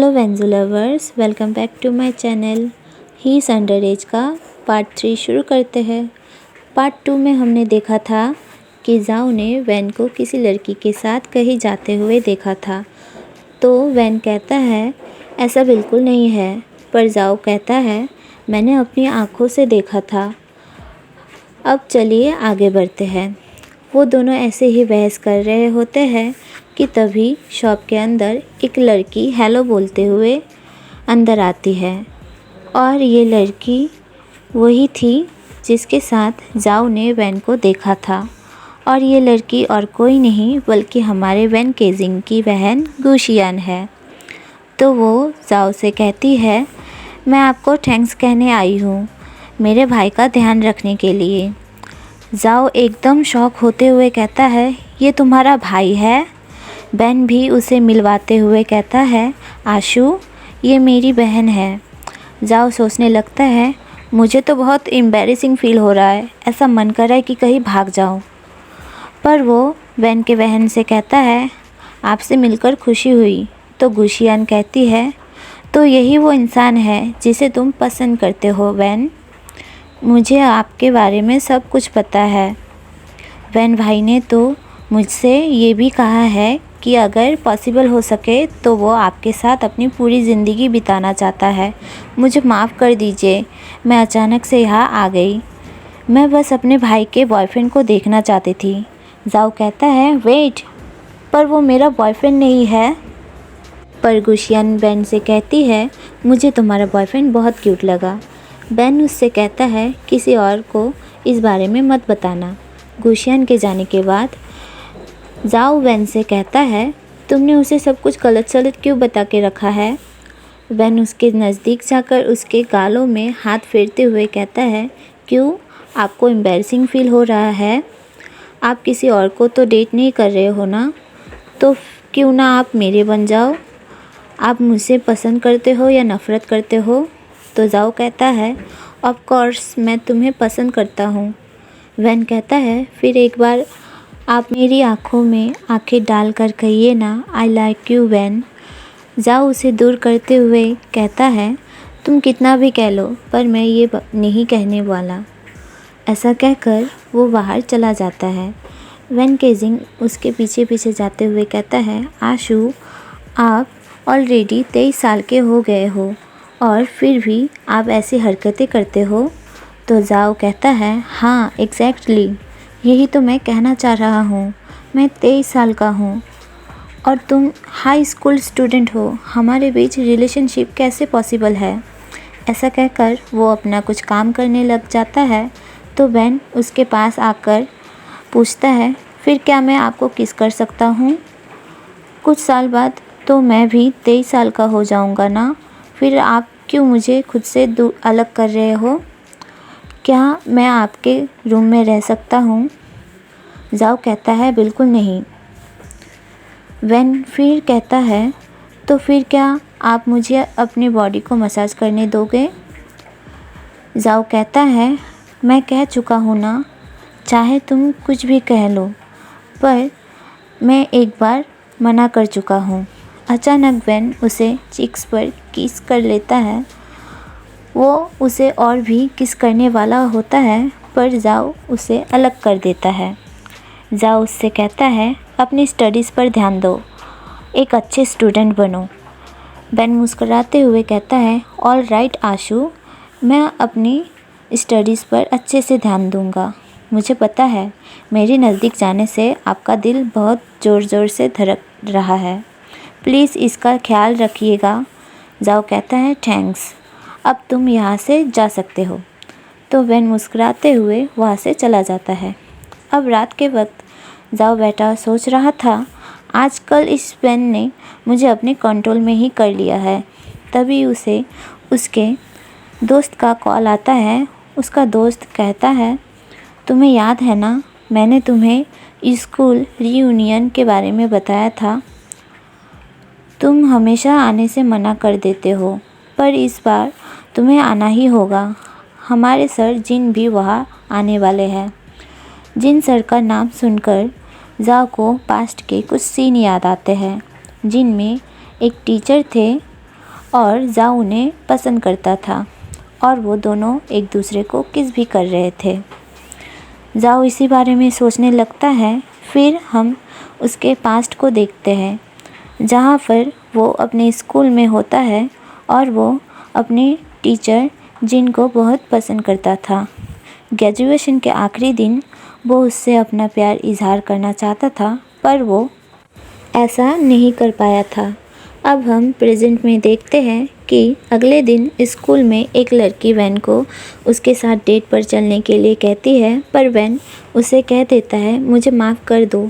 Hello वेंजू lovers, welcome back to my channel. He is under age का part 3 शुरू करते हैं। पार्ट 2 में हमने देखा था कि जाओ ने वैन को किसी लड़की के साथ कहीं जाते हुए देखा था। तो वैन कहता है ऐसा बिल्कुल नहीं है, पर जाओ कहता है मैंने अपनी आँखों से देखा था। अब चलिए आगे बढ़ते हैं। वो दोनों ऐसे ही बहस कर रहे होते हैं कि तभी शॉप के अंदर एक लड़की हेलो बोलते हुए अंदर आती है और ये लड़की वही थी जिसके साथ जाओ ने वैन को देखा था। और ये लड़की और कोई नहीं बल्कि हमारे वैन केजिंग की बहन गुशियान है। तो वो जाओ से कहती है मैं आपको थैंक्स कहने आई हूँ मेरे भाई का ध्यान रखने के लिए। जाओ एकदम शॉक होते हुए कहता है ये तुम्हारा भाई है। बेन भी उसे मिलवाते हुए कहता है आशु ये मेरी बहन है। जाओ सोचने लगता है मुझे तो बहुत एम्बैरेसिंग फ़ील हो रहा है, ऐसा मन कर रहा है कि कहीं भाग जाऊं। पर वो बेन के बहन से कहता है आपसे मिलकर खुशी हुई। तो गुशियान कहती है तो यही वो इंसान है जिसे तुम पसंद करते हो बेन, मुझे आपके बारे में सब कुछ पता है। वैन भाई ने तो मुझसे ये भी कहा है कि अगर पॉसिबल हो सके तो वो आपके साथ अपनी पूरी ज़िंदगी बिताना चाहता है। मुझे माफ़ कर दीजिए, मैं अचानक से यहाँ आ गई। मैं बस अपने भाई के बॉयफ्रेंड को देखना चाहती थी। जाओ कहता है वेट, पर वो मेरा बॉयफ्रेंड नहीं है। पर गुशियान बेन से कहती है मुझे तुम्हारा बॉयफ्रेंड बहुत क्यूट लगा। बेन उससे कहता है किसी और को इस बारे में मत बताना। गुशियान के जाने के बाद जाओ बेन से कहता है तुमने उसे सब कुछ गलत सलत क्यों बता के रखा है। बेन उसके नज़दीक जाकर उसके गालों में हाथ फेरते हुए कहता है क्यों, आपको एम्बैरसिंग फ़ील हो रहा है? आप किसी और को तो डेट नहीं कर रहे हो ना, तो क्यों ना आप मेरे बन जाओ। आप मुझसे पसंद करते हो या नफ़रत करते हो? तो जाओ कहता है ऑफ कोर्स मैं तुम्हें पसंद करता हूँ। वैन कहता है फिर एक बार आप मेरी आँखों में आँखें डाल कर कहिए ना आई लाइक यू वैन। जाओ उसे दूर करते हुए कहता है तुम कितना भी कह लो पर मैं ये नहीं कहने वाला। ऐसा कहकर वो बाहर चला जाता है। वैन केजिंग उसके पीछे पीछे जाते हुए कहता है आशु आप ऑलरेडी 23 साल के हो गए हो और फिर भी आप ऐसी हरकतें करते हो। तो जाओ कहता है हाँ एग्जैक्टली, यही तो मैं कहना चाह रहा हूँ। मैं 23 साल का हूँ और तुम हाई स्कूल स्टूडेंट हो, हमारे बीच रिलेशनशिप कैसे पॉसिबल है। ऐसा कहकर वो अपना कुछ काम करने लग जाता है। तो बेन उसके पास आकर पूछता है फिर क्या मैं आपको किस कर सकता हूँ? कुछ साल बाद तो मैं भी 23 साल का हो जाऊँगा ना, फिर आप क्यों मुझे खुद से अलग कर रहे हो? क्या मैं आपके रूम में रह सकता हूँ? जाओ कहता है बिल्कुल नहीं। वैन फिर कहता है तो फिर क्या आप मुझे अपनी बॉडी को मसाज करने दोगे? जाओ कहता है मैं कह चुका हूँ ना, चाहे तुम कुछ भी कह लो, पर मैं एक बार मना कर चुका हूँ। अचानक वैन उसे चिक्स पर किस कर लेता है। वो उसे और भी किस करने वाला होता है पर जाओ उसे अलग कर देता है। जाओ उससे कहता है अपनी स्टडीज़ पर ध्यान दो, एक अच्छे स्टूडेंट बनो। बेन मुस्कुराते हुए कहता है ऑल राइट आशु, मैं अपनी स्टडीज़ पर अच्छे से ध्यान दूंगा। मुझे पता है मेरे नज़दीक जाने से आपका दिल बहुत ज़ोर ज़ोर से धड़क रहा है, प्लीज़ इसका ख्याल रखिएगा। जाओ कहता है थैंक्स, अब तुम यहाँ से जा सकते हो। तो वैन मुस्कुराते हुए वहाँ से चला जाता है। अब रात के वक्त जाओ बैठा सोच रहा था आजकल इस वैन ने मुझे अपने कंट्रोल में ही कर लिया है। तभी उसे उसके दोस्त का कॉल आता है। उसका दोस्त कहता है तुम्हें याद है ना, मैंने तुम्हें स्कूल रीयूनियन के बारे में बताया था। तुम हमेशा आने से मना कर देते हो, पर इस बार तुम्हें आना ही होगा। हमारे सर जिन भी वहाँ आने वाले हैं। जिन सर का नाम सुनकर जाओ को पास्ट के कुछ सीन याद आते हैं, जिनमें एक टीचर थे और जाओ उन्हें पसंद करता था और वो दोनों एक दूसरे को किस भी कर रहे थे। जाओ इसी बारे में सोचने लगता है। फिर हम उसके पास्ट को देखते हैं जहाँ पर वो अपने स्कूल में होता है और वो अपने टीचर जिनको बहुत पसंद करता था। ग्रेजुएशन के आखिरी दिन वो उससे अपना प्यार इजहार करना चाहता था पर वो ऐसा नहीं कर पाया था। अब हम प्रेजेंट में देखते हैं कि अगले दिन स्कूल में एक लड़की वैन को उसके साथ डेट पर चलने के लिए कहती है पर वैन उसे कह देता है मुझे माफ़ कर दो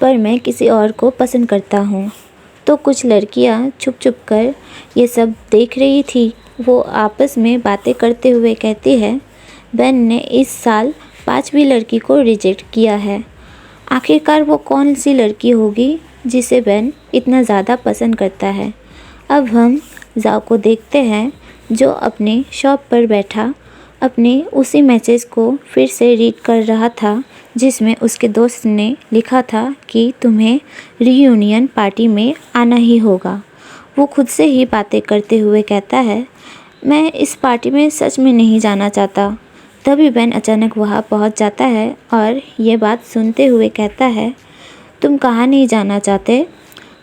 पर मैं किसी और को पसंद करता हूँ। तो कुछ लड़कियाँ छुप छुप कर ये सब देख रही थी। वो आपस में बातें करते हुए कहती है वैन ने इस साल 5वीं लड़की को रिजेक्ट किया है। आखिरकार वो कौन सी लड़की होगी जिसे वैन इतना ज़्यादा पसंद करता है। अब हम जाओ को देखते हैं जो अपने शॉप पर बैठा अपने उसी मैसेज को फिर से रीड कर रहा था जिसमें उसके दोस्त ने लिखा था कि तुम्हें रीयूनियन पार्टी में आना ही होगा। वो खुद से ही बातें करते हुए कहता है मैं इस पार्टी में सच में नहीं जाना चाहता। तभी वैन अचानक वहाँ पहुँच जाता है और ये बात सुनते हुए कहता है तुम कहाँ नहीं जाना चाहते।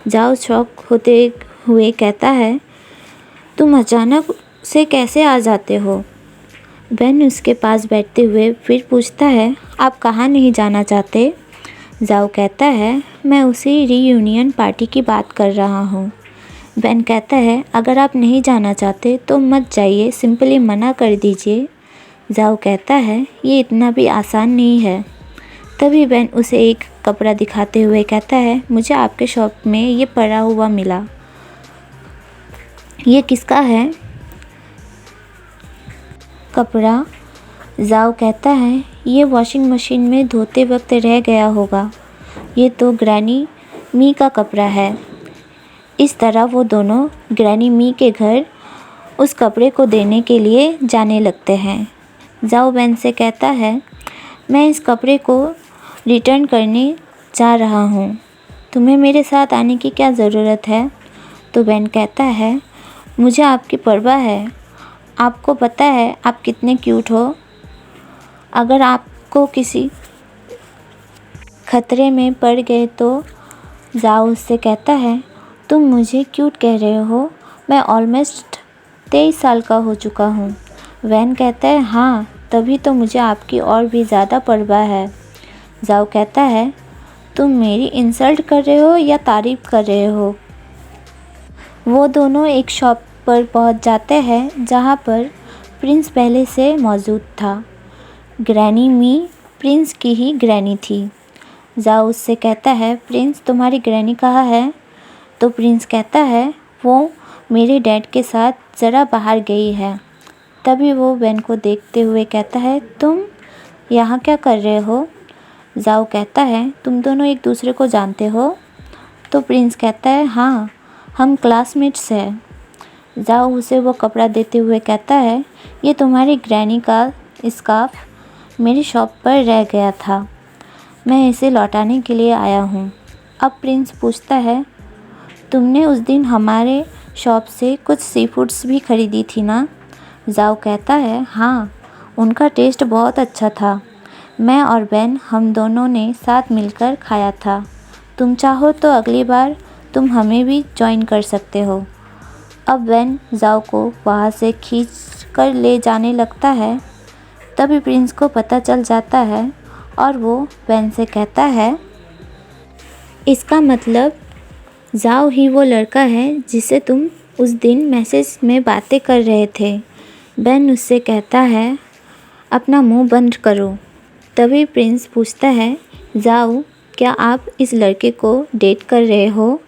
जाओ शॉक होते हुए कहता है तुम अचानक से कैसे आ जाते हो। वैन उसके पास बैठते हुए फिर पूछता है आप कहाँ नहीं जाना चाहते। जाओ कहता है मैं उसी रीयूनियन पार्टी की बात कर रहा हूँ। वैन कहता है अगर आप नहीं जाना चाहते तो मत जाइए, सिंपली मना कर दीजिए। जाओ कहता है ये इतना भी आसान नहीं है। तभी वैन उसे एक कपड़ा दिखाते हुए कहता है मुझे आपके शॉप में ये पड़ा हुआ मिला, ये किसका है कपड़ा। जाओ कहता है ये वॉशिंग मशीन में धोते वक्त रह गया होगा, ये तो ग्रैनी मी का कपड़ा है। इस तरह वो दोनों ग्रैनी मी के घर उस कपड़े को देने के लिए जाने लगते हैं। जाओ वैन से कहता है मैं इस कपड़े को रिटर्न करने जा रहा हूँ, तुम्हें मेरे साथ आने की क्या ज़रूरत है। तो वैन कहता है मुझे आपकी परवाह है, आपको पता है आप कितने क्यूट हो। अगर आपको किसी खतरे में पड़ गए तो। जाओ उससे कहता है तुम मुझे क्यूट कह रहे हो, मैं ऑलमोस्ट 23 साल का हो चुका हूँ। वैन कहता है हाँ तभी तो मुझे आपकी और भी ज़्यादा परवाह है। जाओ कहता है तुम मेरी इंसल्ट कर रहे हो या तारीफ़ कर रहे हो। वो दोनों एक शॉप पर पहुंच जाते हैं जहां पर प्रिंस पहले से मौजूद था। ग्रैनी मी प्रिंस की ही ग्रैनी थी। जाओ उससे कहता है प्रिंस तुम्हारी ग्रैनी कहाँ है। तो प्रिंस कहता है वो मेरे डैड के साथ ज़रा बाहर गई है। तभी वो वैन को देखते हुए कहता है तुम यहाँ क्या कर रहे हो। जाओ कहता है तुम दोनों एक दूसरे को जानते हो। तो प्रिंस कहता है हाँ हम क्लासमेट्स हैं। जाओ उसे वो कपड़ा देते हुए कहता है ये तुम्हारी ग्रैनी का स्कार्फ मेरी शॉप पर रह गया था, मैं इसे लौटाने के लिए आया हूँ। अब प्रिंस पूछता है तुमने उस दिन हमारे शॉप से कुछ सी फूड्स भी खरीदी थी ना। जाओ कहता है हाँ उनका टेस्ट बहुत अच्छा था, मैं और वैन हम दोनों ने साथ मिलकर खाया था। तुम चाहो तो अगली बार तुम हमें भी ज्वाइन कर सकते हो। अब वैन जाओ को वहाँ से खींच कर ले जाने लगता है। तभी प्रिंस को पता चल जाता है और वो वैन से कहता है इसका मतलब जाओ ही वो लड़का है जिसे तुम उस दिन मैसेज में बातें कर रहे थे। वैन उससे कहता है अपना मुंह बंद करो। तभी प्रिंस पूछता है जाओ क्या आप इस लड़के को डेट कर रहे हो।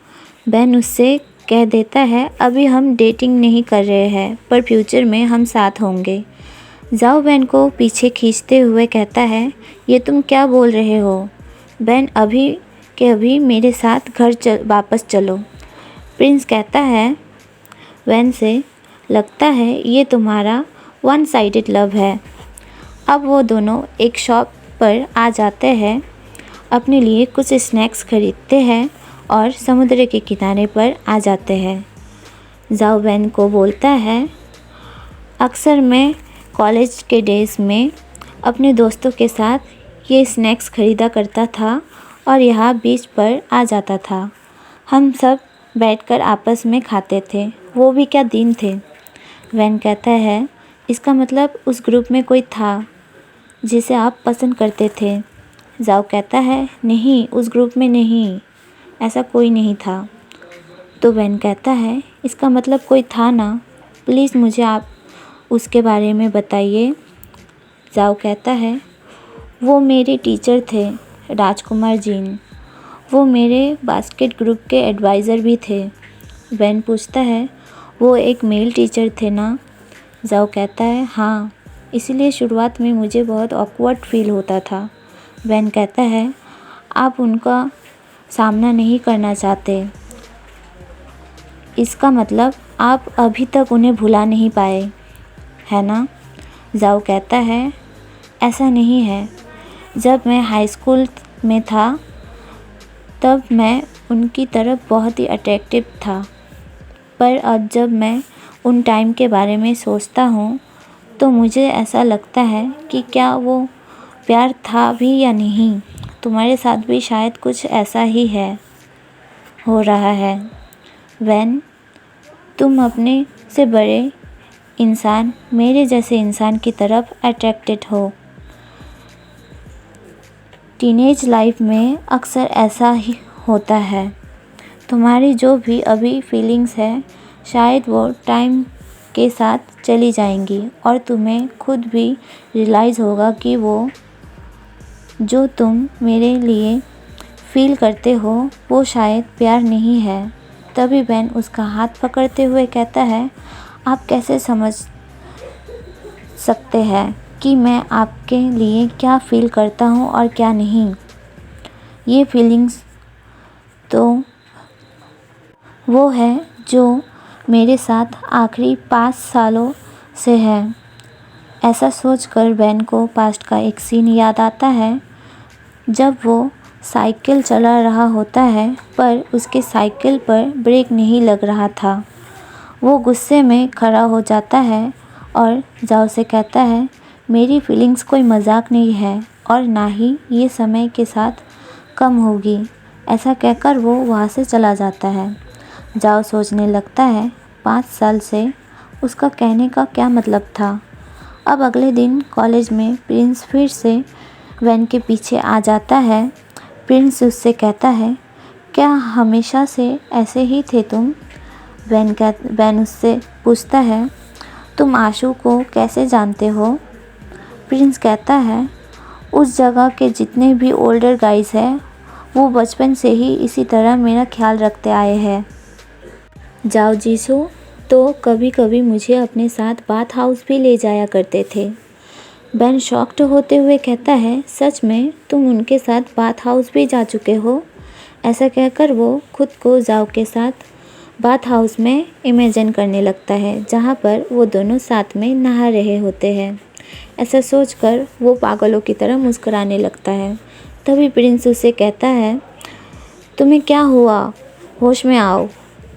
वैन उससे कह देता है अभी हम डेटिंग नहीं कर रहे हैं पर फ्यूचर में हम साथ होंगे। जाओ वैन को पीछे खींचते हुए कहता है ये तुम क्या बोल रहे हो। वैन अभी के अभी मेरे साथ घर वापस चलो। प्रिंस कहता है वैन से लगता है ये तुम्हारा वन साइडेड लव है। अब वो दोनों एक शॉप पर आ जाते हैं, अपने लिए कुछ स्नैक्स खरीदते हैं और समुद्र के किनारे पर आ जाते हैं। जाओ वैन को बोलता है, अक्सर मैं कॉलेज के डेज़ में अपने दोस्तों के साथ ये स्नैक्स ख़रीदा करता था और यहाँ बीच पर आ जाता था। हम सब बैठकर आपस में खाते थे। वो भी क्या दिन थे। वैन कहता है, इसका मतलब उस ग्रुप में कोई था जिसे आप पसंद करते थे। जाओ कहता है, नहीं, उस ग्रुप में नहीं, ऐसा कोई नहीं था। तो वैन कहता है, इसका मतलब कोई था ना, प्लीज़ मुझे आप उसके बारे में बताइए। जाओ कहता है, वो मेरे टीचर थे, राजकुमार जीन। वो मेरे बास्केट ग्रुप के एडवाइज़र भी थे। वैन पूछता है, वो एक मेल टीचर थे ना? जाओ कहता है, हाँ, इसीलिए शुरुआत में मुझे बहुत ऑकवर्ड फील होता था। वैन कहता है, आप उनका सामना नहीं करना चाहते, इसका मतलब आप अभी तक उन्हें भुला नहीं पाए, है ना? जाओ कहता है, ऐसा नहीं है। जब मैं हाई स्कूल में था तब मैं उनकी तरफ बहुत ही अट्रैक्टिव था, पर अब जब मैं उन टाइम के बारे में सोचता हूँ तो मुझे ऐसा लगता है कि क्या वो प्यार था भी या नहीं। तुम्हारे साथ भी शायद कुछ ऐसा ही हो रहा है। वैन, तुम अपने से बड़े इंसान, मेरे जैसे इंसान की तरफ अट्रैक्टेड हो। टीनेज लाइफ में अक्सर ऐसा ही होता है। तुम्हारी जो भी अभी फीलिंग्स है शायद वो टाइम के साथ चली जाएंगी और तुम्हें खुद भी रियलाइज़ होगा कि वो जो तुम मेरे लिए फील करते हो वो शायद प्यार नहीं है। तभी वैन उसका हाथ पकड़ते हुए कहता है, आप कैसे समझ सकते हैं कि मैं आपके लिए क्या फ़ील करता हूँ और क्या नहीं। ये फीलिंग्स तो वो है जो मेरे साथ आखिरी 5 सालों से है। ऐसा सोचकर वैन को पास्ट का एक सीन याद आता है जब वो साइकिल चला रहा होता है पर उसके साइकिल पर ब्रेक नहीं लग रहा था। वो गुस्से में खड़ा हो जाता है और जाओ से कहता है, मेरी फीलिंग्स कोई मजाक नहीं है और ना ही ये समय के साथ कम होगी। ऐसा कहकर वो वहाँ से चला जाता है। जाओ सोचने लगता है 5 साल से उसका कहने का क्या मतलब था। अब अगले दिन कॉलेज में प्रिंस फिर से वैन के पीछे आ जाता है। प्रिंस उससे कहता है, क्या हमेशा से ऐसे ही थे तुम? वैन उससे पूछता है, तुम आशु को कैसे जानते हो? प्रिंस कहता है, उस जगह के जितने भी ओल्डर गाइज हैं वो बचपन से ही इसी तरह मेरा ख्याल रखते आए हैं। जाओ जीसू तो कभी कभी मुझे अपने साथ बाथ हाउस भी ले जाया करते थे। वैन शॉक्ड होते हुए कहता है, सच में तुम उनके साथ बाथ हाउस भी जा चुके हो? ऐसा कहकर वो खुद को जाओ के साथ बाथ हाउस में इमेजिन करने लगता है जहाँ पर वो दोनों साथ में नहा रहे होते हैं। ऐसा सोचकर वो पागलों की तरह मुस्कुराने लगता है। तभी प्रिंस उसे कहता है, तुम्हें क्या हुआ? होश में आओ।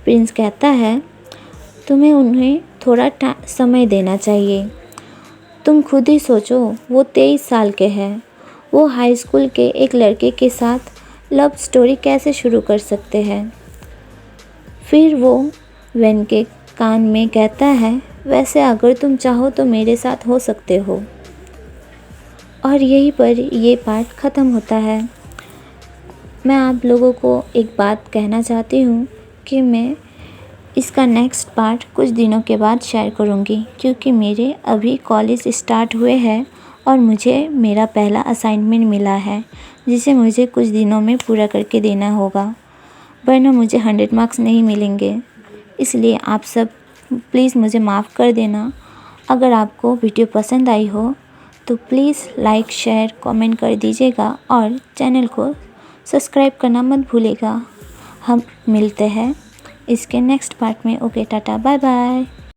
प्रिंस कहता है, तुम्हें उन्हें थोड़ा समय देना चाहिए। तुम खुद ही सोचो, वो 23 साल के हैं। वो हाई स्कूल के एक लड़के के साथ लव स्टोरी कैसे शुरू कर सकते हैं? फिर वो वैन के कान में कहता है, वैसे अगर तुम चाहो तो मेरे साथ हो सकते हो। और यहीं पर ये पार्ट ख़त्म होता है। मैं आप लोगों को एक बात कहना चाहती हूँ कि मैं इसका नेक्स्ट पार्ट कुछ दिनों के बाद शेयर करूँगी क्योंकि मेरे अभी कॉलेज स्टार्ट हुए हैं और मुझे मेरा पहला असाइनमेंट मिला है जिसे मुझे कुछ दिनों में पूरा करके देना होगा, वरना मुझे 100 मार्क्स नहीं मिलेंगे। इसलिए आप सब प्लीज़ मुझे माफ़ कर देना। अगर आपको वीडियो पसंद आई हो तो प्लीज़ लाइक, शेयर, कमेंट कर दीजिएगा और चैनल को सब्सक्राइब करना मत भूलिएगा। हम मिलते हैं इसके नेक्स्ट पार्ट में। Okay, tata, bye bye.